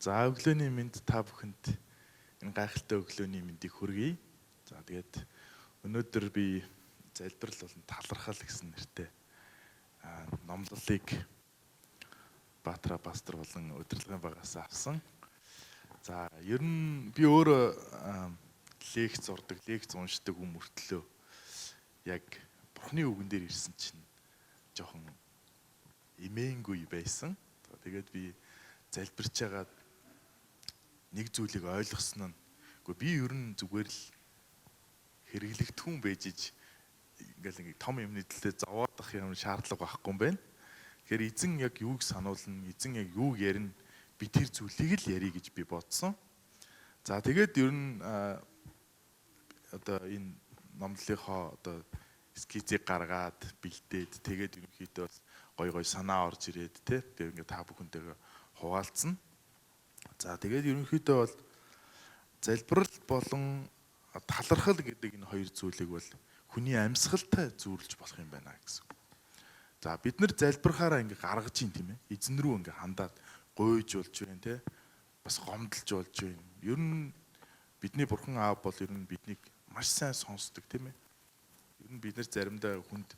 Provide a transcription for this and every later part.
За өглөөний мэнд та бүхэнд энэ гайхалтай өглөөний мэндийг хүргэе. За тэгээд өнөөдөр би залбирал болон талархал гэсэн нэртэй номлолыг Баатара пастор болон удирдлагын багаас авсан. За ер нь би өөрөө лекц урдаг, лекц уншдаг хүн мөртлөө яг Бурхны үгэн дээр ирсэн чинь жоохон эмээнгүй байсан. Тэгээд би залбирч байгаа нэг зүйлийг ойлгосон нь үгүй би ер нь зүгээр л хэрэглэгдэхүүн байж ингээл том юмны төлөө зовоодох юм шаардлага байхгүй юм байна. Тэгэхээр эзэн яг юуг сануулна, эзэн яг юуг ярина, би тэр зүйлийг л ярих гэж би бодсон. За тэгээд ер нь одоо энэ номлолынхоо одоо скицийг гаргаад бэлдээд тэгээд ерөнхийдөө гой санаа орж ирээд тэгээд ингээд та бүхэнтэйгээ хуваалцсан. За тэгээд ерөнхийдөө бол залбирал болон талархал гэдэг энэ хоёр зүйлийг бол хүний амьсгалтай зүйрлж болох юм байна гэсэн. За бид нар залбирахаараа ингээ гаргаж ийн тийм ээ. Эзэн рүү ингээ хандаад гуйж болж байна те. Бас гомдолж болж байна. Ер нь бидний бурхан аав бол ер нь биднийг маш сайн сонсдог тийм ээ. Ер нь бид нар заримдаа хүнд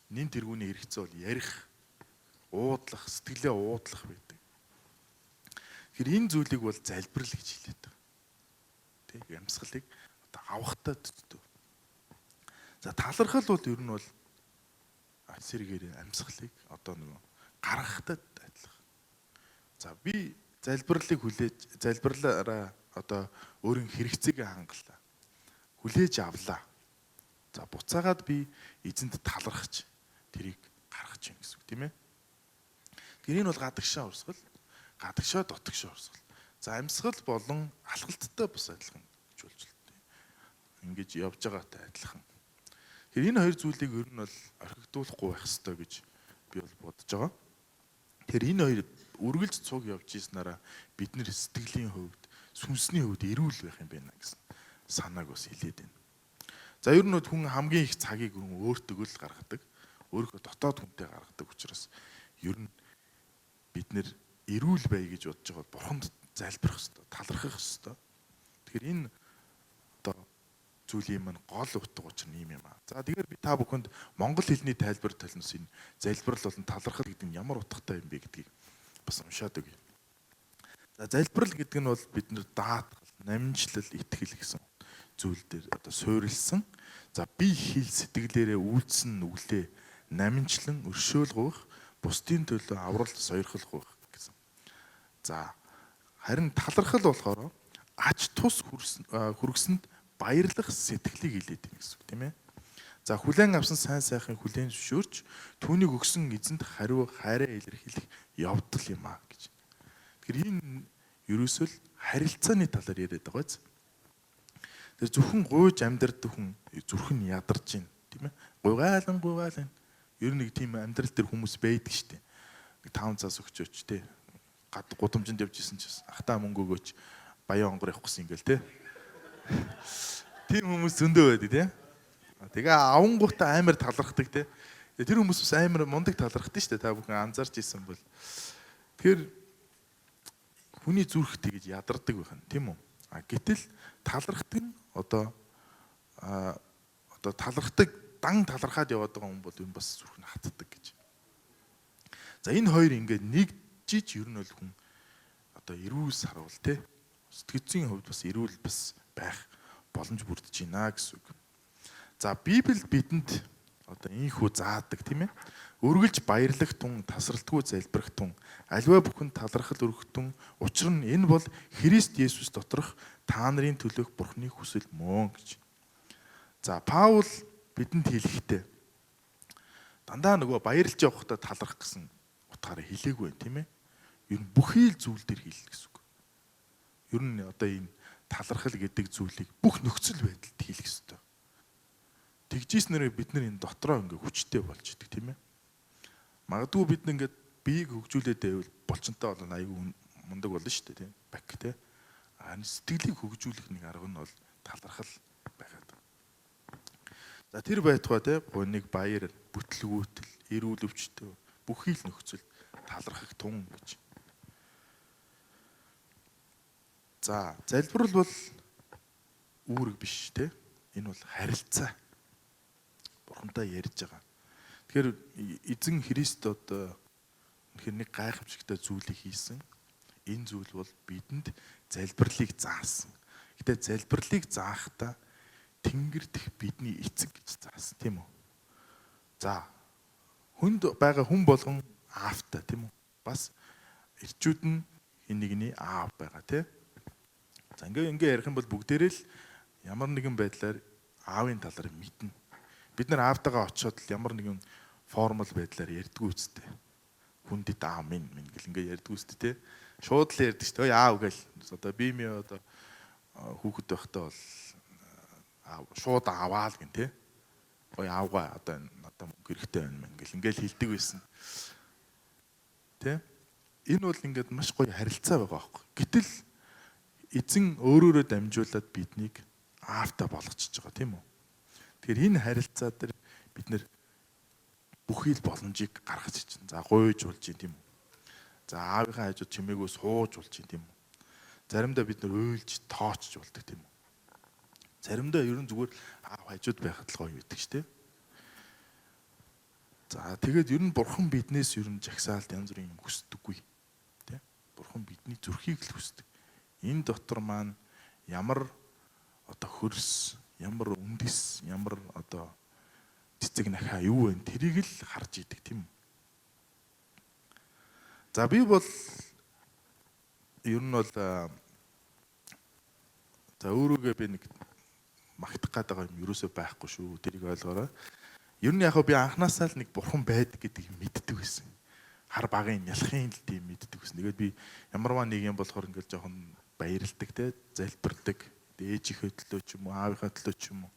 нин тэргүүний хэрэгцээ бол ярих, уудлах, сэтгэлээ уудлах байдаг. Тэгэхээр энэ зүйлийг бол залбирал гэж хэлээд байгаа. Тэг амьсгалыг одоо авахтаа төдөө. За талархал бол ер нь бол сэргээр амьсгалыг одоо нөгөө гаргахтаа адилхан. За би залбирлыг хүлээж залбирлаараа одоо өөрийн хэрэгцээг хангалаа. Хүлээж авлаа. За буцаагаад би эзэнд талархаж тэрийг гаргаж юм гэсэн үг тийм ээ. Гэрийн бол гадагшаа урсгал, гадагшаа дотгошоо урсгал. За амьсгал болон алхалттай бас адилхан гэж болж байна. Ингэж явж байгаатай адилхан. Тэгэхээр энэ хоёр зүйлийг ер нь бол орхигдуулахгүй байх ёстой гэж би бол бодож байгаа. Тэгэхээр энэ хоёр үргэлж цуг явж ийснараа бид нэр сэтгэлийн хувьд, сүнсний хувьд эрүүл байх юм байна гэсэн санааг бас хэлээд байна. За ер нь хүн хамгийн их цагийг өөртөө л гаргадаг, өөрийнхөө дотоод хүнтэй гаргадаг учраас ер нь бид нэр эрүүл бай гэж бодож байгаа бурханд залбирах ёстой, талархах ёстой. Тэгэхээр энэ одоо зүйлийн маань гол утга учир нь юм аа. За тэгэхээр би та бүхэнд монгол хэлний тайлбар толноос энэ залбирал болон талархал гэдэг нь ямар утгатай юм бэ гэдгийг бас уншаад өгье. За залбирал гэдэг нь бол бид нэр даатгал, намжлал, итгэл гэсэн зүйл дээр одоо суурилсан. За би хэл сэтгэлээрээ үйлдсэн нүглээ намжлан өршөөлгөх, бусдын төлөө аврал сойрхолох гэсэн. За харин талархал болохоор ач тус хүргэсэнд баярлах сэтгэлийг илээд байна гэсэн үг тийм ээ. За хүлээн авсан сайн сайхын хүлээн зөвшөөрч түүнийг өгсөн эзэнт хариу хайраа илэрхийлэх явдал юм аа гэж. Тэгэхээр энэ ерөөсөө л харилцааны талаар яриад байгаа биз. Тэр зөвхөн гуйж амьдардаг хүн зүрх нь ядарч байна тийм ээ. Гуйгаалan. Ер нь нэг тийм амьдрал дээр хүмүүс байдаг штеп. Нэг 5 цаас өгчөөч те. Гудамжинд явж исэн чинь ахтаа мөнгө өгөөч баян онгор явах гэсэн ингээл те. Тийм хүмүүс зөндөө байдаг те. Тэгээ авангуудаа амар талархдаг те. Тэр хүмүүс бас амар мундаг талархдаг штеп. Та бүхэн анзаарч исэн бол. Тэгэхээр хүний зүрх тэгж ядардаг байх нь тийм үү? Гэтэл талархдаг нь одоо талархдаг дан талархаад яваад байгаа хүн бол юм бас зүрх нь хатдаг гэж. За энэ хоёр ингээд нэгжиж ер нь бол хүн одоо эрүүл сарвал те сэтгцийн хувьд бас эрүүл бас байх боломж бүрдэж байна гэсэн үг. За Библи бидэнд одоо ийхүү заадаг тийм ээ. Өргөлж баярлах тун, тасралтгүй залбирах тун, аливаа бүхэн талархал өргөхтун. Учир нь энэ бол Христ Есүс доторх та нарын төлөөх Бурхны хүсэл мөн гэж. За Паул бидэнд хэлэхдээ дандаа нөгөө баярлж явахдаа талархах гэсэн утгаараа хэлээгүй байх тийм ээ. Ер нь бүхий л зүйл дээр хэлнэ гэсэн үг. Ер нь одоо энэ талархал гэдэг зүйлийг бүх нөхцөл байдалд хийх ёстой. Тэгжийснээр бид нар энэ дотроо ингээ хүчтэй болж идэг тийм ээ. Магадгүй бид ингээд биеийг хөгжүүлээд байвал болчонтой бол айгүй мундаг болно шүү дээ тийм бак тийм. Сэтгэлийг хөгжүүлэх нэг арга нь бол талархал байгаад. За тэр байтугай те гуниг баяр, бүтлгүүтэл, эрүүл өвчтөө бүхий л нөхцөл талархах тун гэж. За залбирал бол үүрэг биш те. Энэ бол харилцаа. Бурхантай ярьж байгаа. Тэгэхээр эзэн Христ одоо нэг гайхамшигтай зүйлийг хийсэн. Энэ зүйл бол бидэнд залбирлыг заасан. Гэтэ залбирлыг заахтаа Тэнгэр дэх бидний эцэг гэж заасан, тийм үү? За хүнд байгаа хүн болгон аавтай, тийм үү? Бас эрчүүд нь хин нэгний аав байгаа, тийм. За ингээ ярих юм бол бүгдээрээ л ямар нэгэн байдлаар аавын талаар мэднэ. Бид нар аавтайгаа очиод л ямар нэгэн формал байдлаар ярьдгүй үстэй. Хүндэт аав минь гэл ингээ ярьдгүй үстэй те. Шууд л ярьдаг шүү дээ. Аав гэл. Одоо би одоо хүүхэд байхдаа бол шууд аваа л гэн те. Ой аавгаа одоо надад мөнгө хэрэгтэй байна гэл ингээл хэлдэг байсан. Тэ? Энэ бол ингээд маш гоё харилцаа байгаа байхгүй. Гэтэл эзэн өөрөөрөө дамжуулаад биднийг аавтай болгочихж байгаа тийм үү? Тэгэхээр энэ харилцаа дээр бид нэр бүхий л боломжийг гаргаж ичнэ. За гуйж болж юм тийм үү? За аавынхаа хажууд чимээгөө сууж болж юм тийм үү? Заримдаа бид нэр уйлж тоочж болдог тийм үү? Заримдаа ерөн зүгээр аав хажууд байхад л гоё байдаг шүү дээ. За тэгээд ер нь бурхан биднээс ер нь жагсаалт янз бүрийн юм хүсдэггүй. Тэ? Бурхан бидний зүрхийг л хүсдэг. Энэ дотор маань ямар одоо хөрс, ямар үндэс, ямар одоо цэцэг нахаа юу вэ? Тэрийг л харж идэг тийм үү? За би бол ер нь бол за өөрөөгөө би нэг магтах гэдэг юм ерөөсөө байхгүй шүү. Тэрийг ойлгоорой. Ер нь яг би анханасаа л нэг бурхан байдаг гэдгийг мэддэг байсан. Хар багын нялхын л тийм мэддэг байсан. Тэгээд би ямарваа нэг юм болохоор ингээл жоохон баярлдаг те, залбирдаг. Ээжийнхээ төлөө ч юм уу, аавынхаа төлөө ч юм уу.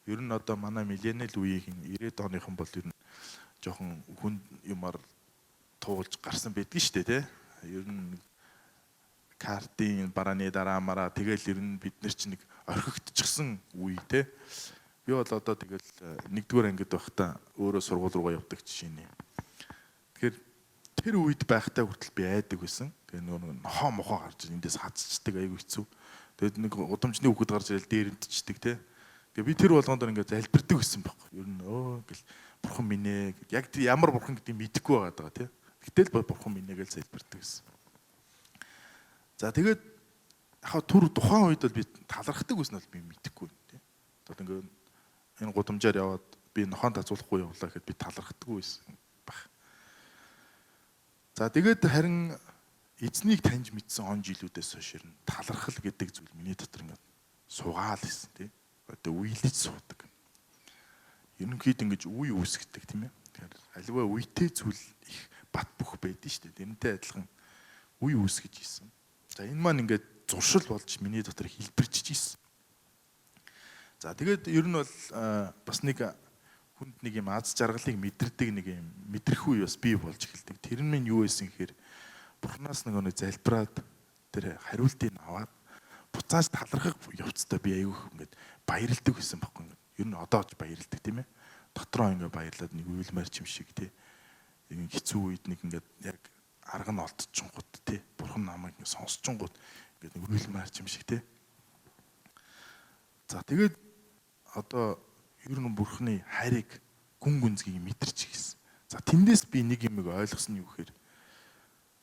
Ер нь одоо манай миллениал үеийн 90-ад оныхон бол ер нь жоохон хүн юмар туулж гарсан байдгийг шүү дээ те. Ер нь картын барааны дараа мараа тэгэл ер нь бид нар чинь нэг орхигдчихсан үе те. Би бол одоо тэгэл нэгдүгээр ангид байхдаа өөрөө сургууль руугаа явдаг жишээ нэ. Тэгэхээр тэр үед байхдаа хүртэл би айдаг байсан. Тэгээ нөгөө нохоо мохоо гарч эндээс хацчдаг айгүй хэцүү. Тэгээд нэг удамжны хүүхэд гарч ирэл дээрэнтчдэг те. Тэгээ би тэр болгоон дээр ингээд залбирдаг байсан байхгүй. Ер нь гэл бурхан минь ээ. Яг ямар бурхан гэдгийг мэдэхгүй байгаа даа те. Гэтэл бурхан минь ээ гэж залбирдаг байсан. За тэгээд яхаа түр тухайн үед бол би талархдаг байсан бол би мэдэхгүй те. Одоо ингээд энэ гудамжаар яваад би нохоон тацуулахгүй явлаа гэхэд би талархдаг байсан баг. За тэгээд харин эзнийг таньж мэдсэн он жилүүдээс хойш ирнэ талархал гэдэг зүйл миний дотор ингээд суугаал гэсэн тий. Одоо үеилж суудаг. Ерөнхийд ингэж үе үүсгдэг тийм ээ. Тэгэхээр аливаа үетэй зүйл их бат бөх байдэн шүү дээ. Тэрнтэй адилхан үе үүсгэж ийсэн. За энэ маань ингээд зуршил болж миний дотор хэлбэрчж ийсэн. За тэгээд ер нь бол бас нэг хүнд нэг юм аз жаргалыг мэдэрдэг нэг юм мэдрэх үе бас бий болж эхэлдэг. Тэр нь минь юу байсан гэхээр бурхнаас нэг залбираад тэр хариултыг аваад буцааж талархах явцдаа би аягүй ингээд баярлдаг байсан байхгүй. Ер нь одоо ч баярлдаг тийм ээ. Дотроо ингээд баярлаад нэг уйлмаар ч юм шиг тий. Энэ хэцүү үед нэг ингээд яг арга нь олдчихгонгууд тий. Бурхан намайг ингээд сонсчихгонгууд ингээд нэг уйлмаар ч юм шиг тий. За тэгээд одоо ер нь бурхны хайрыг гүн гүнзгийг мэдэрч гисэн. За тэндээс би нэг юм ойлгосон нь юу гэхээр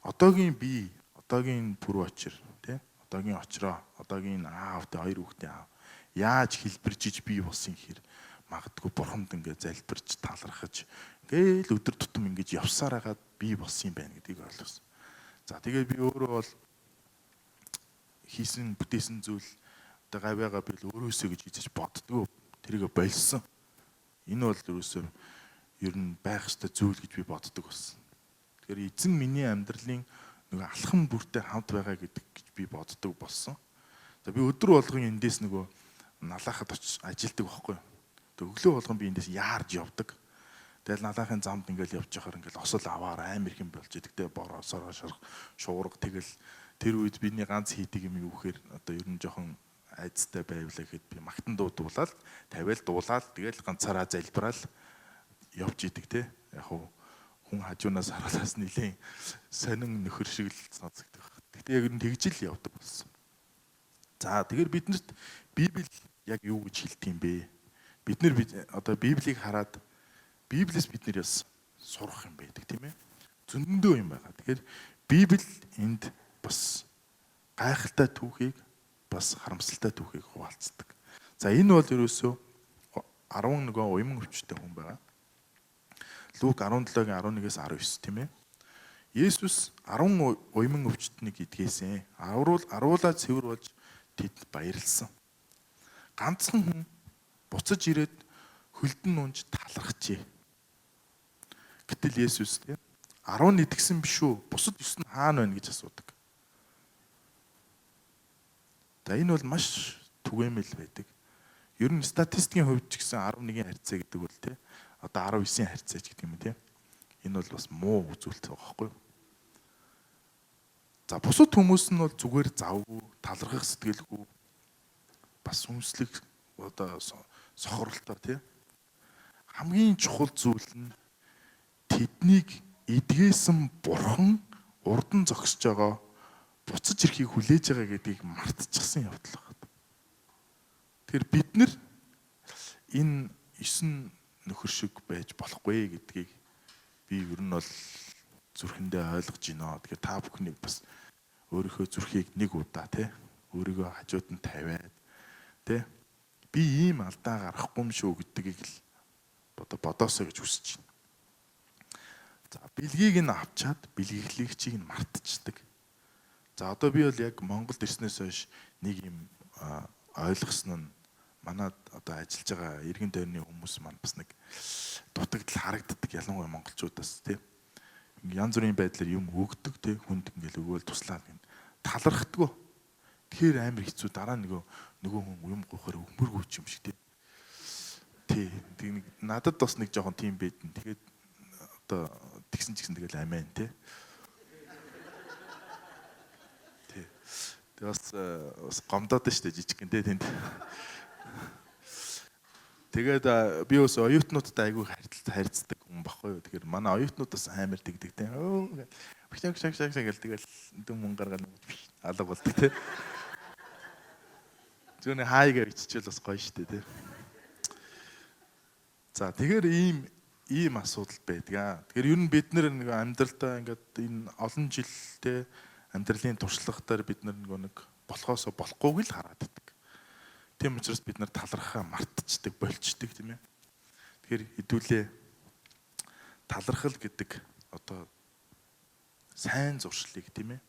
одоогийн би, одоогийн пүр очир тий. Одоогийн очроо, одоогийн аавтай хоёр хүүхдийн аав яаж хэлбэржиж бий болсон гэхээр магадгүй бурханд ингээд залбирч талархаж ингээл өдөр тутам ингэж явсаар хагаад бий болсон юм байна гэдгийг ойлгосон. За тэгээд би өөрөө бол хийсэн бүтээсэн зүйл одоо гавьяага би л өөрөөсөө гэж хийж боддгоо тэрийг болсон. Энэ бол ерөөсөө ер нь байх ёстой зүйл гэж би боддог болсон. Тэгэхээр эзэн миний амьдралын нөгөө алхам бүртээ хамт байгаа гэдэг гэж би боддог болсон. За би өдөр болгон эндээс нөгөө налаахад ажилдаг байхгүй. Тэг өглөө болгон би эндээс яарж явдаг. Тэгэл налаахын замд ингээл явж байхаар ингээл осол аваар амар их юм болж идэг те боросоор шуурга тэгэл тэр үед биний ганц хийдэг юм юу гэхээр одоо ер нь жоохон айцтай байвлаа гэхэд би магтан дуудуулаад тавиал дуулаад тэгэл ганцаараа залбираал явж идэг те. Яг хүн хажуунаас харуулаас нилээн сонин нөхөр шиг л сонсогддог. Гэтэ яг нь тэгж л явдаг болсон. За тэгэхээр биднэрт Библи яг юу гэж хэлдэг юм бэ? Бид одоо Библийг хараад Библиэс бид нэр яс сурах юм байдаг тийм ээ. Зөндөө юм байгаа. Тэгэхээр Библи энд бас гайхалтай түүхийг бас харамсалтай түүхийг хуваалцдаг. За энэ бол ерөөсөө 11 уйман өвчтэй хүн байгаа. Лук 17-гийн 11-ээс 19 тийм ээ. Есүс 10 уйман өвчтнийг идгээсэн. Аруулаад цэвэр болж тэд баярлсан. Ганцхан хүн буцаж ирээд хөлдөн нунж талархжээ. Гэтэл Есүс 10 идгсэн биш үү? Бусад 9 нь хаана байна гэж асуудаг. За энэ бол маш түгээмэл байдаг. Ер нь статистикийн хувьд ч гэсэн 11-ийн харьцаа гэдэг бол одоо 19-ийн харьцаа ч гэдэг юм тийм. Энэ бол бас муу үзүүлэлт байгаа байхгүй юу? За бусад хүмүүс нь бол зүгээр завгүй, талархах сэтгэлгүй, бас сүнслэг одоо сохорлолтой тийм. Хамгийн чухал зүйл нь тэднийг идгээсэн бурхан урдан зогсож байгаа, буцаж ирэхийг хүлээж байгаа гэдгийг мартчихсан явдал байна. Тэгэхээр бид нар энэ 9 нөхөр шиг байж болохгүй гэдгийг би ер нь бол зүрхэндээ ойлгож байна. Тэгэхээр та бүхнийг бас өөрийнхөө зүрхийг нэг удаа өөрийгөө хажууд нь тавиад би ийм алдаа гарахгүй юм шүү гэдгийг л бодоосоо гэж хүсэж байна. За бэлгийг нь авчаад бэлгэглэгчийг нь мартчихдаг. За одоо би бол яг Монголд ирснээс хойш нэг юм ойлгосон нь манад одоо ажиллаж байгаа иргэн тойрны хүмүүс маань бас нэг дутагдал харагддаг ялангуяа монголчуудаас тийм янз бүрийн байдлаар юм өгдөг тийм хүнд ингээл өгөөл туслаад талархдаггүй. Тэгэхээр амар хэцүү дараа нөгөө хүн юм гоохоор өмөргүй юм шиг тийм надад бас нэг жоохон тийм байдэн. Тэгээд одоо тэгсэн ч гэсэн тэгэл амин тийм. Тэгээ бас гомдоод штэ жижиг гэн тэнд. Тэгээд би бас оюутнуудтай айгүй харьцдаг хүн баггүй юу. Тэгэхээр манай оюутнуудаас амар тэгдэг тийм. Шаг гэл тэгэл дүн мөн гаргаад алга болдог тийм. Зүүнээ хайгаа иччихэл бас гоё штэ тийм. За тэгэхээр ийм асуудал байдаг. Тэгэхээр ер нь бид нэг амьдралдаа ингээд энэ олон жилтэй амьдралын туршлагатаар бид нэг болохоосоо болохгүйг л хараад байдаг. Тийм учраас бид нар талархаа мартчихдаг, болчдөг тийм ээ. Тэгэхээр хэдүүлээ талархал гэдэг одоо сайн зуршлыг тийм ээ.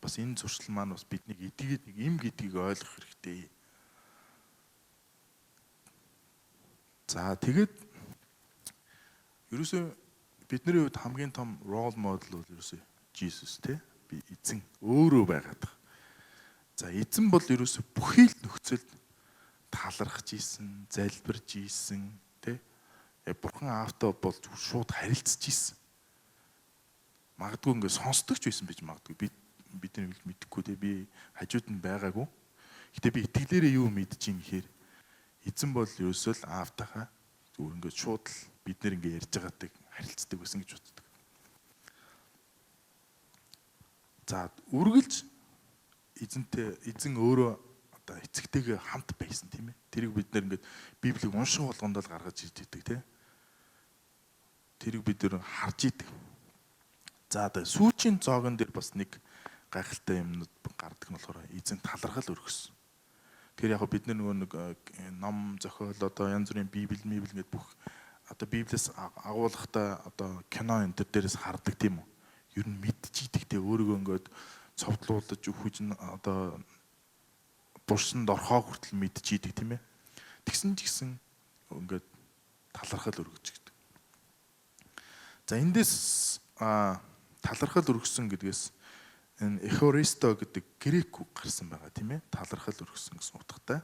Бас энэ зуршил маань бас биднийг эдгээд нэг юм гэдгийг ойлгох хэрэгтэй. За тэгээд ерөөсөө бидний хувьд хамгийн том role model бол ерөөсөө Jesus тийм би эзэн өөрөө байгаад байгаа. За эзэн бол ерөөсөө бүхий л нөхцөлд талархаж исэн, залбирж исэн, тий? Бурхан аавтай бол шууд харилцаж исэн. Магадгүй ингээд сонсдог ч байсан байж магадгүй. Бидний мэдэхгүй тий. Би хажууд нь байгаагүй. Гэтэ би итгэлээрээ юу мэдэж ин гэхээр эзэн бол ерөөсөө л аавтайхаа зүгээр ингээд шууд л бид нэр ингээд ярьж байгаадаг харилцдаг байсан гэж боддог. За үргэлж эзэн өөрөө одоо эцэгтэйгээ хамт байсан тийм ээ. Тэрийг бид нэр ингээд Библийг унших болгонд л гаргаж ирж идэг тийм. Тэрийг бид нэр харж идэг. За одоо сүүчийн зоогон дээр бас нэг гайхалтай юмнууд гардаг нь болохоор эзэн талархал өргөсөн. Тэгэхээр яг бид нөгөө нэг ном зохиол одоо янз бүрийн Библи ингээд бүх одоо Библиэс агуулгатай одоо кино энэ дээрээс хардаг тийм үү. Ер нь мэдчихийдэг те өөрийгөө ингээд цовдлуулж өгөж одоо бурсанд орхоо хүртэл мэдчихийдэг тийм ээ. Тэгсэн ч гэсэн ингээд талархал өргөж гэдэг. За эндээс талархал өргөсөн гэдгээс энэ эхористо гэдэг грек үг гарсан байгаа тийм ээ. Талархал өргөсөн гэсэн утгатай.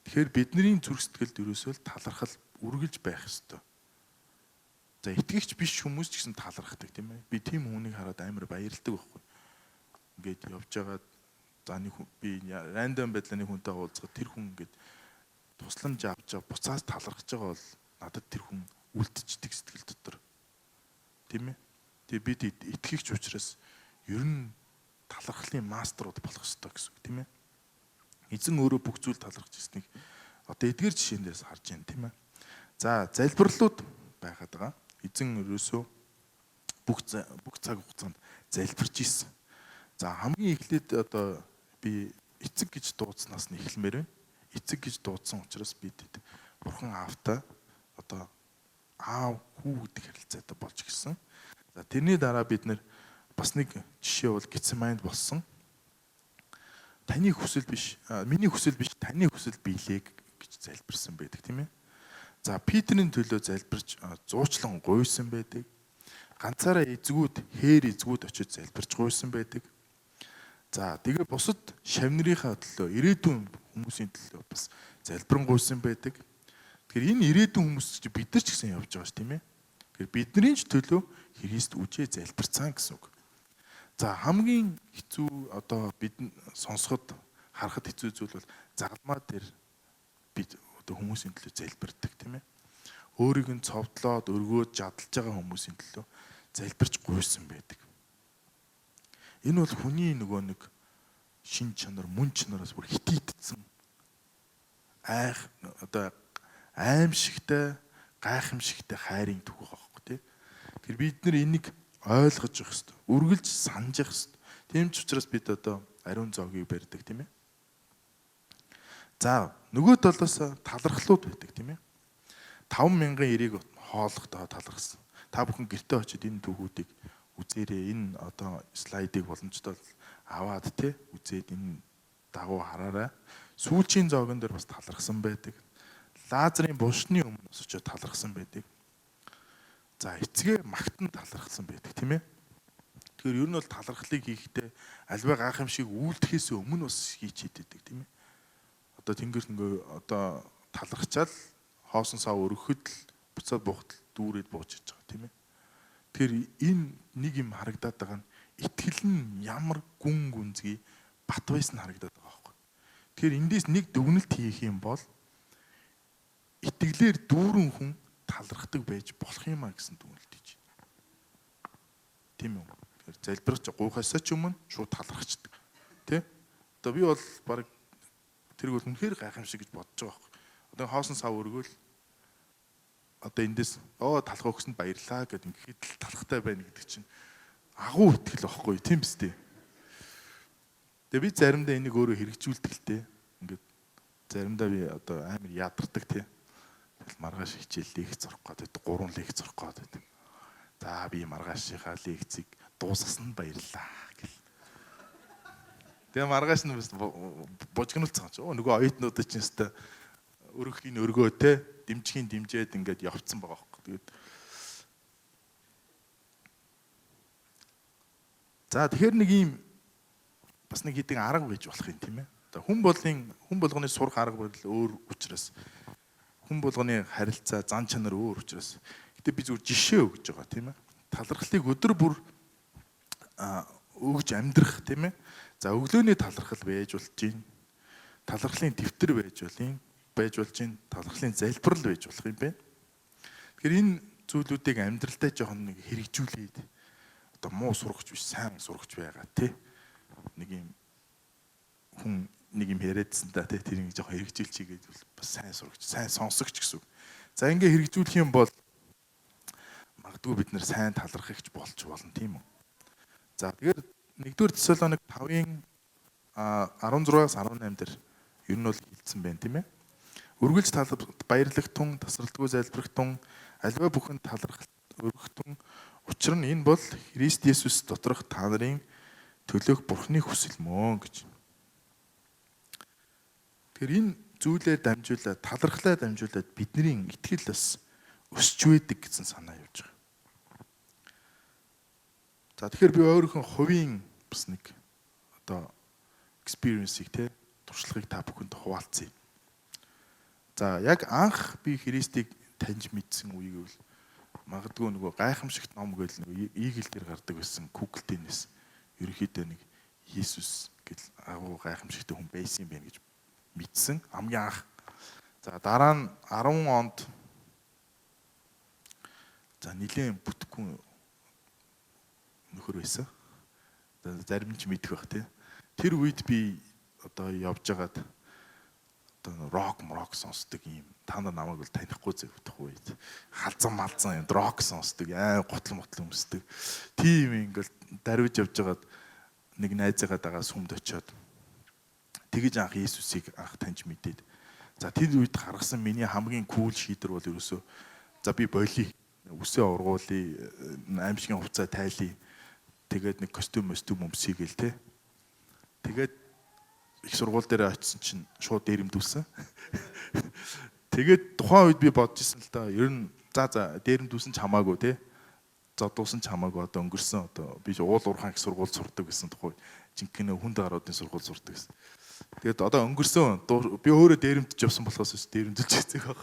Тэгэхээр бидний зүрх сэтгэлд ерөөсөө л талархал үргэлж байх ёстой. За итгэгч биш хүмүүс ч гэсэн талархдаг тийм ээ. Би тийм хүнийг хараад амар баярлдаг байхгүй. Ингээд явж байгаад за нэг би рандом байдлаа нэг хүнтэй уулзгаад тэр хүн ингээд тусламж авч буцаас талархаж байгаа бол надад тэр хүн үлдчихдэг сэтгэл дотор. Тийм ээ. Тэгээ бид итгэгч учраас ер нь талархлын мастерууд болох ёстой гэсэн үг тийм ээ. Эзэн өөрөө бүх зүйл талархаж ирснийг одоо эдгээр жишээн дээрс харж байна тийм ээ. За залбирлууд байгаад байгаа. Эзэн ерөөсөө бүх цаг хугацаанд залбирч ирсэн. За хамгийн эхлээд одоо би эцэг гэж дуудснаас нь эхлэмээр байна. Эцэг гэж дуудсан учраас бидэд Бурхан аавтай одоо аав хүү гэдэг харилцаатай болж гисэн. За тэрний дараа бид нэр бас нэг жишээ бол Гетсеманд болсон. Таны хүсэл биш, миний хүсэл биш, таны хүсэл биелээ гэж залбирсан байдаг тийм ээ. За Петрийн төлөө залбирч зуучлан гуйсан байдаг. Ганцаараа хээр эзгүүд очиж залбирч гуйсан байдаг. За тэгээ бусад шавнырийнхаа төлөө ирээдүйн хүмүүсийн төлөө бас залбирэн гуйсан байдаг. Тэгэхээр энэ ирээдүйн хүмүүс чинь бид нар ч гэсэн явж байгаа ш тийм ээ. Тэгэхээр бидний ч төлөө Христ үжээ залбирцсан гэсэн үг. За хамгийн хэцүү одоо бид сонсоход харахад хэцүү зүйл бол загалмаа дээр бид одоо хүмүүсийн төлөө залбирдаг тийм ээ. Өөрийг нь цовдлоод өргөөд жадалж байгаа хүмүүсийн төлөө залбирч гуйсан байдаг. Энэ бол хүний нөгөө нэг шин чанар, мөн чанараас бүр хитийдсэн одоо аимшигтай, гайхамшигтай хайрын түүх байхгүй тий. Тэгэхээр бид нар энийг ойлгож явах хэрэгтэй. Үргэлж санаж явах хэрэгтэй. Тийм ч учраас бид одоо ариун зоогийг барьдаг тийм ээ. За нөгөө талаас талархлууд байдаг тийм ээ. 5,000 эрийг хооллохдоо талархсан. Та бүхэн гэртээ очиж энэ түүхүүдийг үзээрэй. Энэ одоо слайдыг боломжтой аваад тий үзээд энэ дагуу хараарай. Сүүлчийн зоогон дээр бас талархсан байдаг. Лазарын булшны өмнө очиж талархсан байдаг. За эцгээ магтан талархсан байдаг тийм ээ. Тэгэхээр ер нь бол талархлыг хийхдээ альва гайхамшиг үйлдэхээс өмнө бас хийчихэд байдаг тийм ээ. Одоо тэнгэр нөгөө одоо талархчаал хоосон сав өргөхөд л буцаад буухад дүүрээд бууж иж байгаа тийм ээ. Тэгэхээр энэ нэг юм харагдаад байгаа нь итгэл нь ямар гүн гүнзгий бат байсан харагдаад байгаа байхгүй. Тэгэхээр эндээс нэг дүгнэлт хийх юм бол итгэлээр дүүрэн хүн талархдаг байж болох юм а гэсэн дүгнэлт хийж байна. Тийм үү? Тэгэхээр залбирч гуйхаасаа ч өмнө шууд талархчдаг. Тэ? Одоо би бол баг тэрг бол үнэхээр гайхамшиг гэж бодож байгаа байхгүй. Одоо хоосон сав өргөөл одоо эндээс талах өгсөнд баярлаа гэдэг ингээд л талахтай байна гэдэг чинь агуу итгэл واخгүй тийм биз дээ. Тэгээ би заримдаа энийг өөрөө хэрэгжүүлдэг л дээ. Ингээд заримдаа би одоо амар ядардаг тийм. Тэгэл маргааш хичээл лекц зорох гээд 3 лекц зорох гээд. За би маргаашийнхаа лекцийг дуусгасан баярлаа гэл. Тэгээ маргааш нь бужигнуулсан ч нөгөө оюутнууд чинь өстой өргөхийн өргөө те дэмжихийн дэмжээд ингээд явцсан байгаа байхгүй. Тэгээд за тэгэхээр нэг юм бас нэг хэдэн арга байж болох юм тийм ээ. Одоо хүн болгоны сурах арга барил өөр учраас хүн болгоны харилцаа зан чанар өөр учраас гэтээ би зүгээр жишээ өгж байгаа тийм ээ. Талархлыг өдөр бүр өгж амьдрах тийм ээ. За өглөөний талархал байж болж гин. Талархлын дэвтэр байж болж гин. Талархлын залбирал байж болох юм байна. Тэгэхээр энэ зүйлүүдийг амьдралдаа жоохон нэг хэрэгжүүлээд одоо муу сурагч биш сайн сурагч байгаа тий. Нэг юм хүн нэг юм яриадсан да тий тэрийг жоохон хэрэгжүүлчихье гэж бас сайн сурагч, сайн сонсогч гэсэн үг. За ингээ хэрэгжүүлэх юм бол магадгүй бид нэр сайн талархагч болж болно тийм үү. За тэгэхээр 1-р Тесалоник 5-ын 16-аас 18 дээр ер нь бол хэлсэн байна тийм ээ. Үргэлж баярлагтун, тасралтгүй залбирахтун, аливаа бүхэн талархалт өргөхтун. Учир нь энэ бол Христ Есүс доторх та нарын төлөөх Бурхны хүсэл мөн гэж. Тэгэхээр энэ зүйлээр дамжуулаад, талархлаа дамжуулаад бидний итгэл бас өсч байдаг гэсэн санаа явж байгаа. За тэгэхээр би өөрийнхөө хувийн бас нэг одоо experience-ийг те туршлагыг та бүхэнд хуваалцъя. За яг анх би Христийг таньж мэдсэн үеийг бол магадгүй нөгөө гайхамшигт ном гэл нөгөө Eagle дээр гардаг байсан Google дээр-нээс ерөнхийдөө нэг Иесус гэл агуу гайхамшигтай хүн байсан юм байна гэж мэдсэн хамгийн анх. За дараа нь 10 онд за нилийн бүтгэн нөхөр байсан. Зарим нь ч мэдэх байх тий. Тэр үед би одоо явж байгаад одоо рок сонсдог юм. Та нар намайг бол танихгүй зөвдөх үед. Халзан малзан юм рок сонсдог, готл өмсдөг. Тийм ингээл дарвиж явж байгаад нэг найзаагаа дагаа сүмд очиод тэгэж анх Иесусыг анх таньж мэдээд. За тэр үед гаргасан миний хамгийн кул шийдвэр бол ерөөсөө за би болий. Үсээ ургуулъя, аимшигын хувцас тайлъя. Тэгээд нэг костюм өмсөе гэл те. Тэгээд их сургууль дээр очисон чинь шууд дээрэмдүүлсэн. Тэгээд тухайн үед би бодож ирсэн л да. Ер нь за дээрэмдүүлсэн ч хамаагүй те. Зодуулсан ч хамаагүй одоо өнгөрсөн одоо би уул уурхаан их сургууль сурдаг гэсэн тухай жинхэнэ хүнд гаруудын сургууль сурдаг гэсэн. Тэгээд одоо өнгөрсөн би өөрөө дээрэмдэж явсан болохоос дээрэмдүүлж хэцэг баг.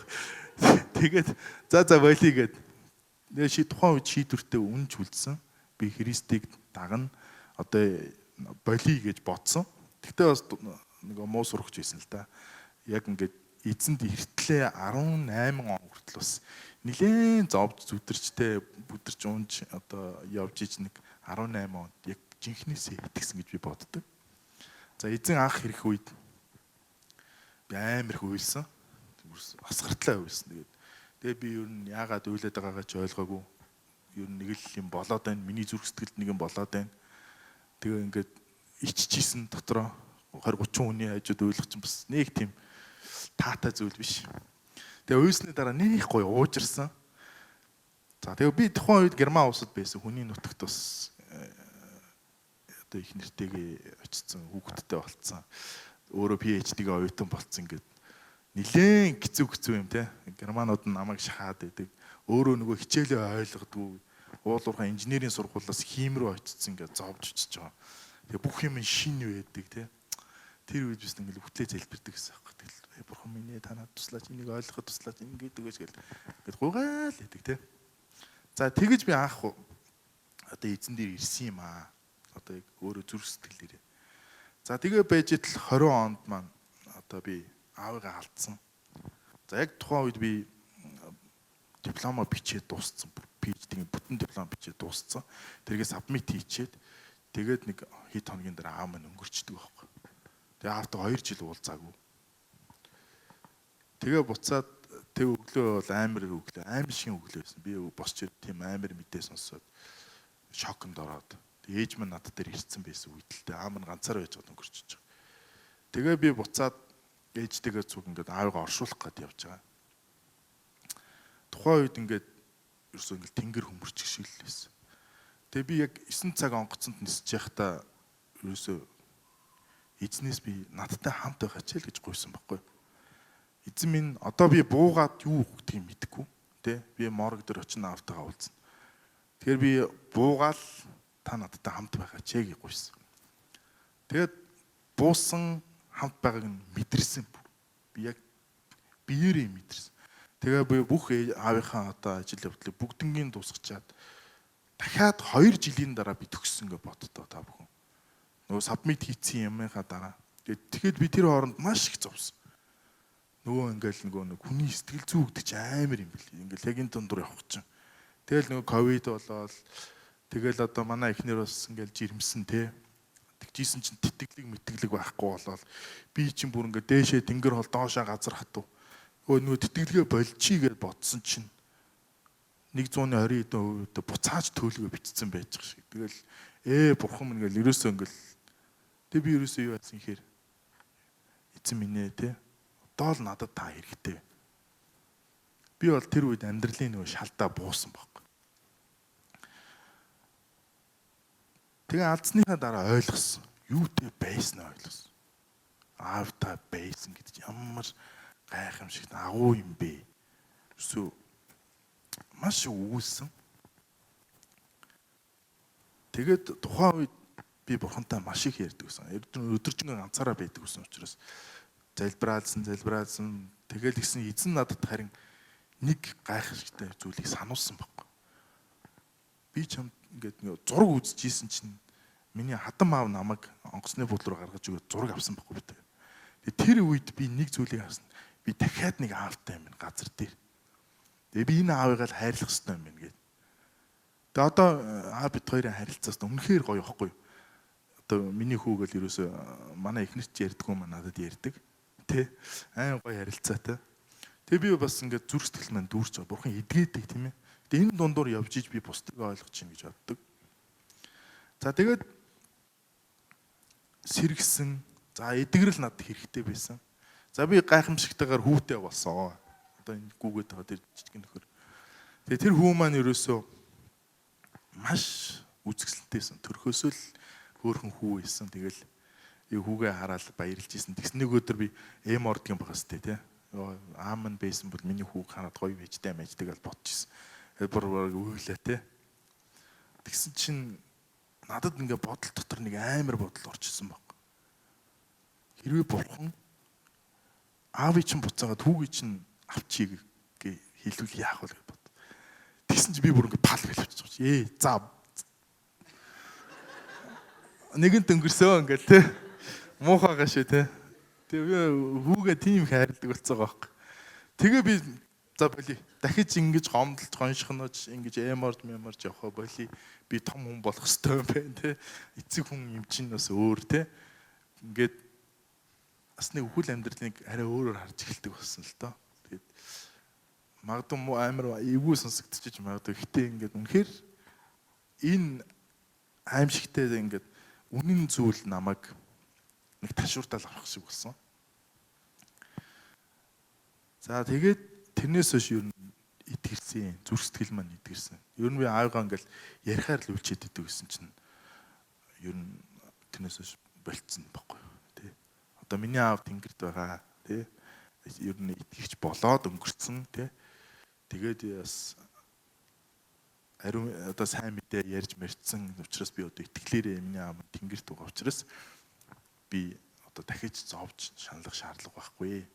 Тэгээд за болий гэд. Тэгээд тухайн үед шийдвэртээ үнж үлдсэн. Би Христийг дагна одоо болий гэж бодсон. Тэгтээ бас нэг муу сурагч байсан л да. Яг ингээд эзэнд эртлээ 18 он хүртэл бас нилээн зовж зүдэрчтэй бүдэрч унж одоо явж иж нэг 18 онд яг жинхнээсээ итгэсэн гэж би боддог. За эзэн анх ирэх үед би амар их уйлсан. Асгартлаа уйлсан. Тэгээд би ер нь яагаад уйлаад байгаагаа ч ойлгоогүй. Ер нь нэг л юм болоод байна. Миний зүрх сэтгэлд нэг юм болоод байна. Тэгээ ингээд иччихсэн дотроо 20-30 хүний хажууд уйлах чинь бас нэг тийм таатай зүйл биш. Тэгээ уйлсны дараа нэг гоё уужирсан. За тэгээ би тухайн үед Герман улсад байсан хүний нутагт бас одоо их нэртэйгээ очсон, хүүхэдтэй болцсон. Өөрөө PhD-гээ оюутан болцсон ингээд нилээн хэцүү юм те. Германууд нь намайг шахаад байдаг. Өөрөө нөгөө хичээлээ ойлгодгүй. Уул уурхай инженерийн сургуулиас хим рүү очсон ингээд зовж очиж байгаа. Тэгээ бүх юм шин байдаг те. Тэр үед биш ингээд хөтлөө залбирдаг гэсэн юм. Тэгэл бурхан минь танад туслаач, энийг ойлгоход туслаач, ингээд үгээс ингээд гуйгаал байдаг те. За тэгэж би анх одоо эзэн дээр ирсэн юм аа. Одоо яг өөрөө зүрх сэтгэлээрээ. За тэгээ байж итл 20 онд маань одоо би аавыгаа алдсан. За яг тухайн үед би диплома бичээд дууссан. PhD-ийн бүтэн диплом бичээд дууссан. Тэргээ сабмит хийчихэд тэгээд нэг хэд хоногийн дараа аав маань өнгөрчдөг байхгүй. Тэгээ аавтай 2 жил уулзаагүй. Тэгээ буцаад тэг өглөө бол амар шиг өглөө байсан. Би босч тийм амар мэдээ сонсоод шоконд ороод. Ээж маань надад дээр ирсэн байсан үедэлтэй аав маань ганцаараа байж байгаа өнгөрчихөж байгаа. Тэгээ би буцаад ээжтэйгээ зүг ингээд аавыгаа оршуулах гээд явж байгаа. Тухайн үед ингээд ерөөсөө ингээд тэнгэр хөмөрчих шиг л байсан. Тэгээ би яг 9 цаг онгоцонд нисэж байхдаа ерөөсөө эзнээс би надтай хамт байх хичээл гэж гуйсан байхгүй. Эзэн минь одоо би буугаад юу гэдгийг мэдэхгүй тий. Би морг дээр очин аавтайгаа уулзна. Тэгэхээр би буугаал та надтай хамт байхаа ч гэж гуйсан. Тэгээд буусан хамт байгааг нь мэдэрсэн. Би яг биеэрээ мэдэрсэн. Тэгээ би бүх аавынхаа одоо ажил явдлыг бүгднгийн дуусгачаад дахиад 2 жилийн дараа би төгссөн гэж боддоо та бүхэн. Нөгөө сабмит хийсэн юмынхаа дараа. Тэгэхэд би тэр хооронд маш их зовсон. Нөгөө нэг хүний сэтгэл зүй гэдэг чинь амар юм бэл. Ингээл яг энэ дундуур явах чинь. Тэгэл нөгөө ковид болоод тэгэл одоо манай эхнэр бас ингээл жирэмсэн те. Тэгжсэн чинь тэтгэлэг байхгүй болоод би чинь бүр ингээд дээшээ тэнгэр хол доошоо газар хатуу. Нөгөө тэтгэлгээ болчихъя гэж бодсон чинь 120 хэдэн хувьд буцааж төлгөө бичсэн байж байгаа шиг. Тэгэл бурхан минь ингээл ерөөсөө ингээл тэг би ерөөсөө юу яасан хэр эзэн минь ээ те. Одоо л надад та хэрэгтэй. Би бол тэр үед амьдралын нөгөө шалтаа буусан байхгүй. Тэгээ алдсныхаа дараа ойлгосон. Юутэй байснаа ойлгосон. Аавтай байсан гэдэг ямар гайхамшигт агуу юм бэ? Өсөө маш өгүүлсэн. Тэгээд тухайн үед би бурхантай маш их ярьдаг байсан. Өдөржингөө ганцаараа байдаг гэсэн учраас залбираалсан. Тэгэл гисэн эзэн надад харин нэг гайхамшигтай зүйлийг сануулсан байхгүй. Би чамд ингээд зураг үзчихсэн чинь миний хатан аав намайг онгоцны буудлуур гаргаж өгөөд зураг авсан байхгүй би. Тэр үед би нэг зүйлийг харсан. Би дахиад нэг аавтай юм газар дээр. Тэгээ би энэ аавыгаа л хайрлах хэрэгтэй юм байна гээд. Тэгээ одоо аав бит хоёрын харилцаас үнэхээр гоё ихгүй. Одоо миний хүүгээл ерөөсөө манай эхнэрч ярьдгүй маань надад ярьдаг. Тэ айн гоё харилцаатай. Тэгээ би бас ингээд зүрх сэтгэл маань дүүрч байгаа. Бурхан эдгээдэг тийм ээ. Тэгээ энэ дундуур явж иж би бусдыг ойлгож чинь гэж боддог. За тэгээд сэргсэн. За эдгэрэл надад хэрэгтэй байсан. За би гайхамшигтайгаар хүүтэй болсон. Одоо энэ гүүгээд байгаа тэр жижиг нөхөр. Тэгээ тэр хүү маань ерөөсөө маш үзэсгэлэнтэйсэн. Төрхөөсөө л хөөрхөн хүү байсан. Тэгэл хүүгээ хараад баярлж исэн. Тэгсэн нэг өдөр би ордгийн багаас тээ. Аам нь байсан бол миний хүүг хараад гоё вэжтэй мэждэг гэж бодчихсон. Бүр өглөө тээ. Тэгсэн чинь надад ингээ бодол дотор нэг амар бодол орчихсон баг. Хэрвээ бурхан аавыг чинь буцаагаад хүүгийг чинь авчиг гэ хэлвэл яах вэ гэж бод. Тэгсэн чинь би бүр ингээ пал гэлвчихэж байгаа. За нэгэнт өнгөрсөө ингээл те муухайгаа шүү те. Тэгээ хүүгээ тийм хайрладаг болцоо байгаа. Тэгээ би за боли дахиж ингэж гомдолж гоншихнооч ингэж эморж явах боли би том хүн болох ёстой юм байна те. Эцэг хүн юм чинь бас өөр те. Ингээд бас нэг үхэл амьдралыг арай өөрөөр харж эхэлдэг болсон л доо. Тэгээд магадгүй амар эвгүй сонсогдчих магадгүй. Гэтэ ингээд үнэхээр энэ аимшигтай ингээд үнэн зүйл намайг нэг ташууртал авах шиг болсон. За тэгээд тэрнээс хойш ер нь итгэрсэн, зүрх сэтгэл маань итгэрсэн. Ер нь би аавгаа ингээл ярихаар л үлчээд идэв гэсэн чинь ер нь тэрнээс хойш болцсон байхгүй тий. Одоо миний аав тэнгэрд байгаа тий. Ер нь итгэгч болоод өнгөрцөн тий. Тэгээд бас ариун одоо сайн мэдээ ярьж мэрцсэн учраас би одоо итгэлээрээ миний аав тэнгэрт байгаа учраас би одоо дахиж зовж шаналх шаардлага байхгүй.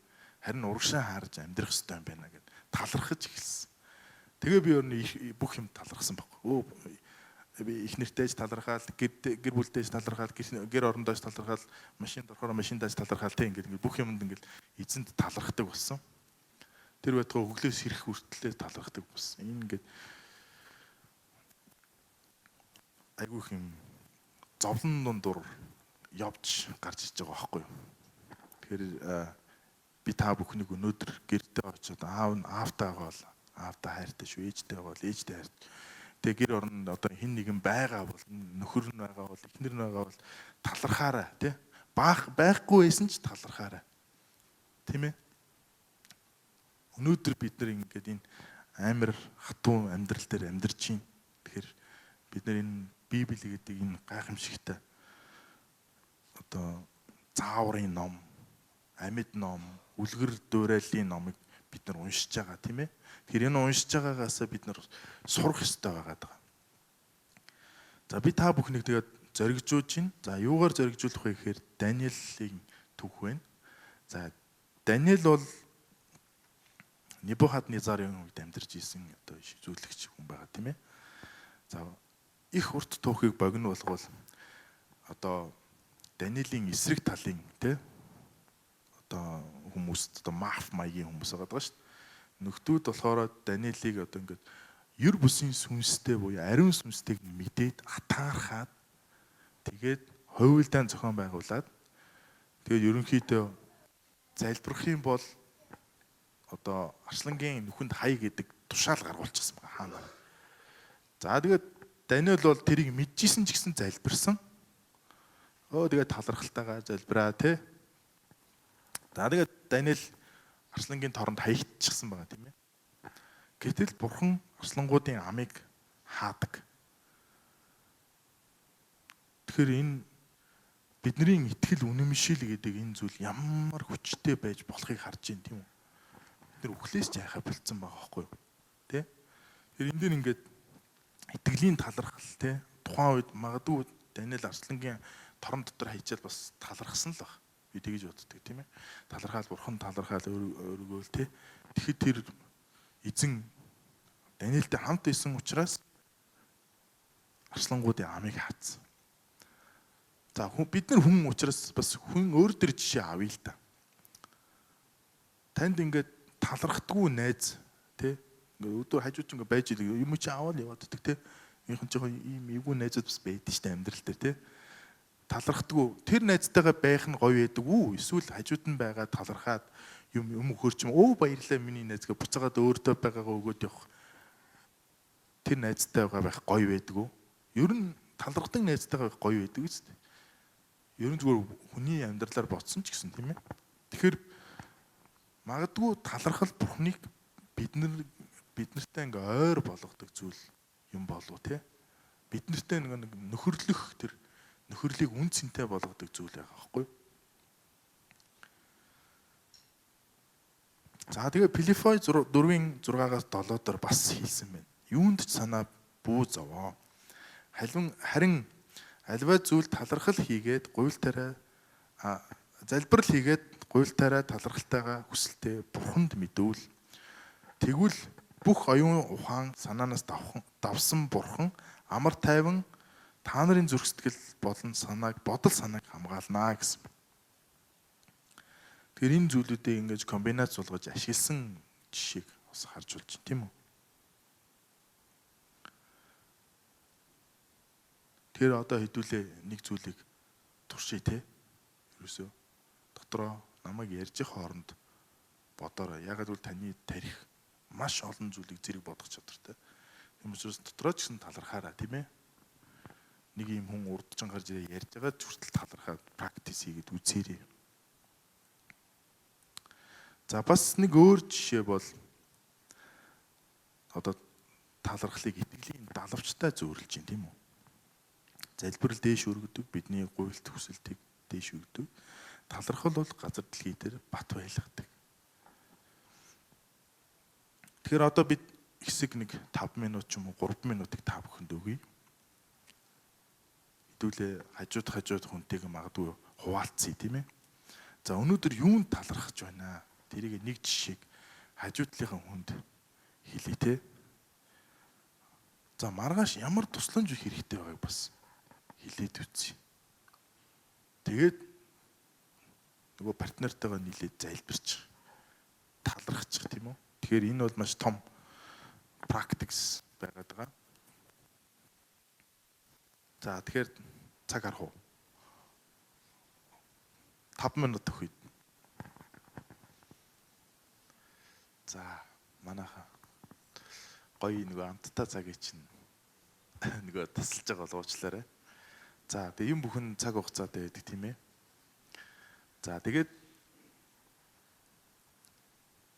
Харин урагшаа харж амьдрах хэрэгтэй юм байна гэд талархаж эхэлсэн. Тэгээ би өөрөө бүх юм талархсан байхгүй. Би их нэртэйж талархаад, гэр бүлтэйж талархаад, гэр орондооч талархаад, машинд орохоор машиндааж талархаад тэг ингээд бүх юмд ингээд эзэнд талархдаг болсон. Тэр байтугай өглөөс ирэх хүртлээр талархдаг болсон. Энэ ингээд айгүй их юм зовлон дундуур явж гарч иж байгаа байхгүй юу. Тэгэхээр би та бүхнийг өнөөдөр гэрдээ очиод аавтайгаа бол аавтай хайртай шүү, ээжтэйгаа бол ээжтэй хайртай. Тэгээ гэр оронд одоо хэн нэгэн байгаа бол нөхөр нь байгаа бол эхнэр нь байгаа бол талархаарай тий. Байхгүй байсан ч талархаарай. Тийм ээ. Өнөөдөр бид нар ингээд энэ амар хатуу амьдрал дээр амьдарч байна. Тэгэхээр бид нар энэ Библи гэдэг энэ гайхамшигтай одоо зааврын ном, амьд ном, үлгэр дуурайлын номыг бид нар уншиж байгаа тийм ээ. Тэгэхээр энэ уншиж байгаагаас бид нар сурах ёстой байгаа даа. За би та бүхнийг тэгээд зоригжуулж байна. За юугаар зоригжуулах вэ гэхээр Даниэлийн түүх байна. За Даниэл бол Небухаднезарын үед амьдарч исэн одоо шизүүлэгч хүн байгаа тийм ээ. За их урт түүхийг богино болгоул одоо Даниэлийн эсрэг талын тий одоо хүмүүст одоо маф маягийн хүмүүс байгаа шүү дээ. Нөхдүүд болохоор Даниэлийг одоо ингээд ер бүсийн сүнстэй буюу ариун сүнстэйг мэдээд атаархаад тэгээд ховилдаан зохион байгуулад тэгээд ерөнхийдөө залбирах юм бол одоо Арслангийн нүхэнд хай гэдэг тушаал гаргуулчихсан байгаа хаана. За тэгээд Даниэл бол тэрийг мэдчихсэн ч гэсэн залбирсан. Тэгээд талархалтайгаа залбираа тий. За тэгээд Даниэл Арслангийн торонд хаягдчихсан байгаа тийм ээ. Гэтэл бурхан арслангуудын амийг хаадаг. Тэгэхээр энэ бидний итгэл үнэмшил гэдэг энэ зүйл ямар хүчтэй байж болохыг харж байна тийм үү? Бид нар үхлээс ч яхаа болцсон байгаа байхгүй юу? Тэ? Тэр энэ дэр ингээд итгэлийн талархал тий. Тухайн үед магадгүй Даниэл Арслангийн торон дотор хайчаал бас талархсан л баг. Би тэгэж боддог тийм ээ. Талархаал бурхан талархаал өөргөөл тий. Тэгэхэд тэр эзэн Даниэлтэй хамт исэн учраас арслангуудын амийг хаацсан. За бид нар хүн учраас бас хүн өөр төр жишээ авъя л та. Танд ингээд талархдаггүй найз тий. Ингээд өдөр хажууд ч ингээд байж идэг юм чи аваад яваад ддаг тий.Ийнхэн жоохон ийм эвгүй найзууд бас байдаг штэ амьдрал дээр тий. талархдаггүй. Тэр найзтайгаа байх нь гоё байдаг үү? Эсвэл хажууд нь байгаа талархаад юм өгөрч юм. Өө баярлалаа миний найзгаа буцаагаад өөртөө байгаагаа өгөөд явах. Тэр найзтайгаа байх гоё байдаг уу? Ер нь талархдаг найзтайгаа байх гоё байдаг үст. Ер нь зүгээр хүний амьдралаар ботсон ч гэсэн тийм ээ. Тэгэхээр магадгүй талархал Бурхныг бид нартай ингээ ойр болгодог зүйл юм болов те. Бид нартай нэг нөхөрлөх тэр нөхөрлийг үн цэнтэй болгодог зүйл байгаа байхгүй. За тэгээ Филиппой 4-ийн 6-аас 7 дээр бас хэлсэн байна. Юунд ч санаа бүү зовоо. Харин альва зүйл талархал хийгээд гуйлтаараа залбирал хийгээд гуйлтаараа талархалтайгаа хүсэлтэй Бурханд мэдүүл. Тэгвэл бүх оюун ухаан санаанаас давсан Бурхан амар тайван та нарын зүрх сэтгэл бодол санааг хамгаалнаа гэсэн. Тэгэхээр энэ зүйлүүдийг ингэж комбинац болгож ашигласан жишээг бас харж болж байна тийм үү? Тэгэхээр одоо хэдүүлээ нэг зүйлийг туршия те. Ерөөсөө дотроо намайг ярьж хооронд бодоорой. Ягаад гэвэл таны тарих маш олон зүйлийг зэрэг бодох чадвартай. Тийм учраас дотроо ч гэсэн талархаараа тийм ээ. Нэг юм хүн урдчан гарч ирээ ярьж байгаа ч хүртэл талархаад практис хийгээд үзээрэй. За бас нэг өөр жишээ бол одоо талархлыг итгэлийн далавчтай зөөрлж байна тийм үү? Залбирал дээш өргөдөг, бидний гуйлт хүсэлтийг дээш өргөдөг. Талархал бол газар дэлхий дээр бат байлгадаг. Тэгэхээр одоо бид хэсэг нэг 5 минут ч юм уу 3 минутыг та бүхэнд өгье. Хэдүүлээ хажууд хүнтэйг магадгүй хуваалцъя тийм ээ. За өнөөдөр юунд талархаж байна? Тэрийг нэг жишээг хажуудлынхаа хүнд хэлье те. За маргааш ямар тусламж хэрэгтэй байгааг бас хэлээд үзье. Тэгээд нөгөө партнертайгаа нийлээд залбирч талархчих тийм үү? Тэгэхээр энэ бол маш том practice байгаад байгаа. За тэгэхээр цаг харах уу? 5 минут өгье. За манайха гоё нөгөө амттай цагийг чинь нөгөө тасалж байгаа бол уучлаарай. За тэгээ юм бүхэн цаг хугацаатай байдаг тийм ээ. За тэгээд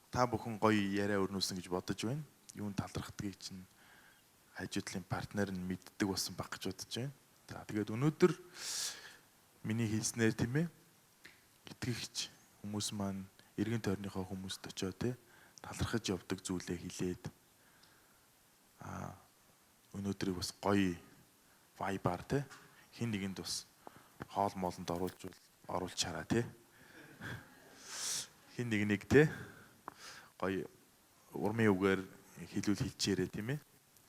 та бүхэн гоё яриа өрнүүлсэн гэж бодож байна. Юунд талархдгийг чинь хажуудлын партнер нь мэддэг болсон баг гэж бодож байна. За тэгээд өнөөдөр миний хэлснээр тийм ээ итгэгч хүмүүс маань эргэн тойрныхоо хүмүүст очиод те талархаж явдаг зүйлээ хэлээд өнөөдрийг бас гоё вайбар те хин нэгэнд бас хоол моолонд оруулж чараа те хин нэг те гоё урмын үгээр хэлүүлчихээрэй тийм ээ.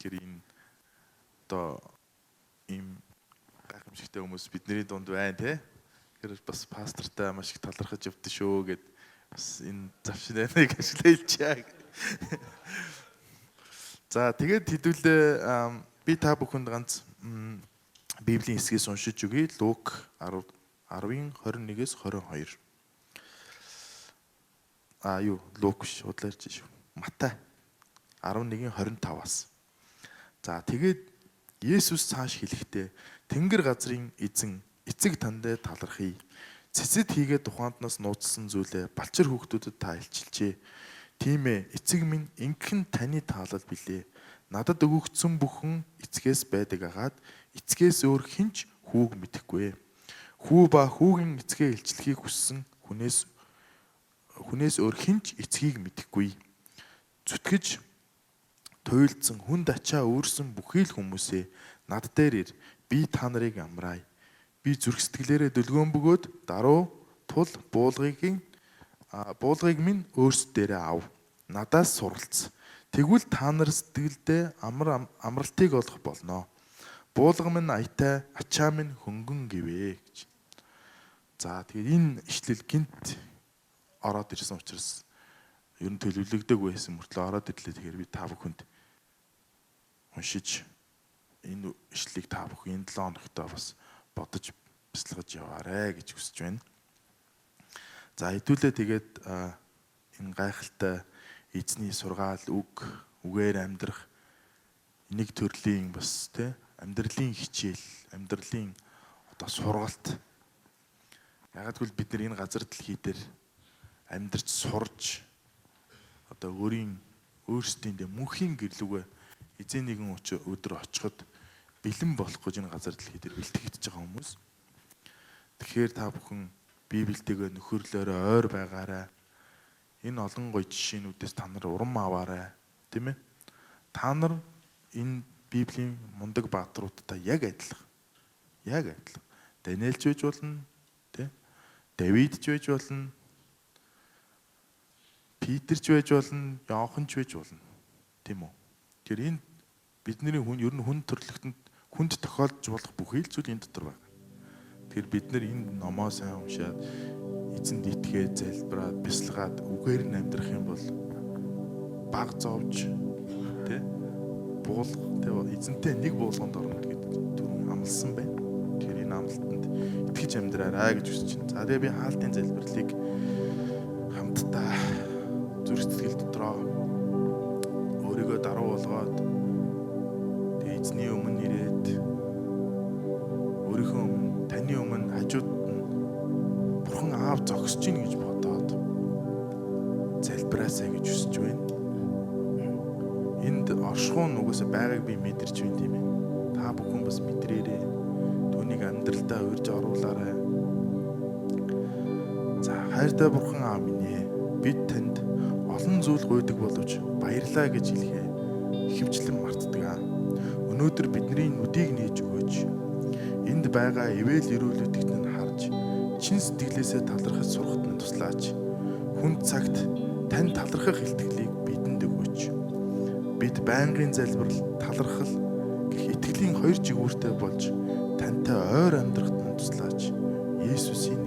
Тэр энэ одоо ийм гайхамшигтай хүмүүс бидний дунд байна те. Тэр бас пастортай маш их талархаж явдсан шүү гэд бас энэ завшиныг ашиглуулчаа. За тэгээд хэдүүлээ би та бүхэнд ганц Библийн хэсгээс уншиж өгье. Лук 10-ын 21-ээс 22. Лук биш, удлаарч шүү. Матай 11-ийн 25-аас. За тэгээд Есүс цааш хэлэхдээ Тэнгэр газрын эзэн эцэг тандаа талархъя. Цэцэд хийгээд тухайднаас нууцсан зүйлээ балчир хүүхдүүдэд та илчилжээ. Тийм ээ, эцэг минь ингэхэн таны таалал билээ. Надад өгөгдсөн бүхэн эцгээс байдаг агаад эцгээс өөр хинч хүүг мэдэхгүй. Хүү ба хүүгийн эцгээ илчлэхийг хүссэн хүнээс өөр хинч эцгийг мэдэхгүй. Зүтгэж туйлдсан хүнд ачаа өөрсөн бүхий л хүмүүсээ над дээр ир. Би та нарыг амраая. Би зүрх сэтгэлээрээ дөлгөөн бөгөөд даруй тул буулгыг минь өөрсдөө ав. Надаас суралц. Тэгвэл та нар сэтгэлдээ амралтыг олох болно. Буулга минь аятай, ачаа минь хөнгөн гэвэ гэж. За тэгээд энэ ишлэл гинт ороод ирсэн учраас ер нь төлөвлөгдөг байсан мөртлөө ороод ирлээ. Тэгэхээр би та бүхэнд уншиж энэ ишлэлийг та бүхэн энэ 7 хоногтоо бас бодож бясалгаж яваарэ гэж хүсэж байна. За хэдүүлээ тэгээд энэ гайхалтай эзний сургаал үгээр амьдрах нэг төрлийн бас амьдралын хичээл, амьдралын одоо сургалт. Ягаад гэвэл бид нар энэ газар дэлхий дээр амьдарч сурж одоо өөрсдийн мөнхийн гэрлүүгээ эзэн нэгэн өдөр очиход бэлэн болох гэж энэ газар дэлхий дээр бэлтгэж байгаа хүмүүс. Тэгэхээр та бүхэн Библиэтэйгээ нөхөрлөөрөө ойр байгаарай. Энэ олон гоё жишээнүүдээс та нар урам аваарай, тийм ээ? Та нар энэ Библийн мундаг бааtruудтай яг адилхан. Яг адилхан. Даниэлч байж болно, тийм? Давидч байж болно. Питерч байж болно, Иоханч байж болно. Тийм үү? Тэгэхээр энэ бидний ер нь хүн төрлөختөнд хүнд тохиолдож болох бүх зүйл энэ дотор байна. Тэгэхээр бид нар энэ номоо сайн уншаад эзэнд итгээд залбираад бясалгаад үгээр нь амьдрах юм бол баг зовж эзэнтэй нэг буулганд орно гэдэг түрүүн амласан байна. Тэгэхээр энэ амлалтанд итгэж амьдраарай гэж хүсэж байна. За тэгээ би хаалтын залбирлыг хамтдаа зүрх сэтгэл дотроо өөрийгөө даруй болгоод тэгээ эзний өмнө ирээд өөрийнхөө өмнө таны өмнө хажууд нь Бурхан аав зогсож гин гэж бодоод залбираасаа гэж хүсэж байна. Энд оршихуун угаасаа байгааг би мэдэрч байна тийм ээ. Та бүхэн бас мэдрээрэй. Түүнийг амьдралдаа урьж оруулаарай. За хайртай Бурхан аав минь ээ. Бид танд олон зүйл гуйдаг боловч баярлаа гэж хэлэхээ ихэвчлэн мартдаг. Өнөөдөр бидний нүдийг нээж өгөөч. Энд байгаа ивэл ирүүлүүдийг нь харж чин сэтгэлээсээ талархаж сурахад нь туслаач. Хүнд цагт тань талархах илтгэлийг бидэнд өгөөч. Бид байнгын залбирал, талархал гэх итгэлийн хоёр жигүүртэй болж тантай ойр амьдрахад нь туслаач. Есүсийн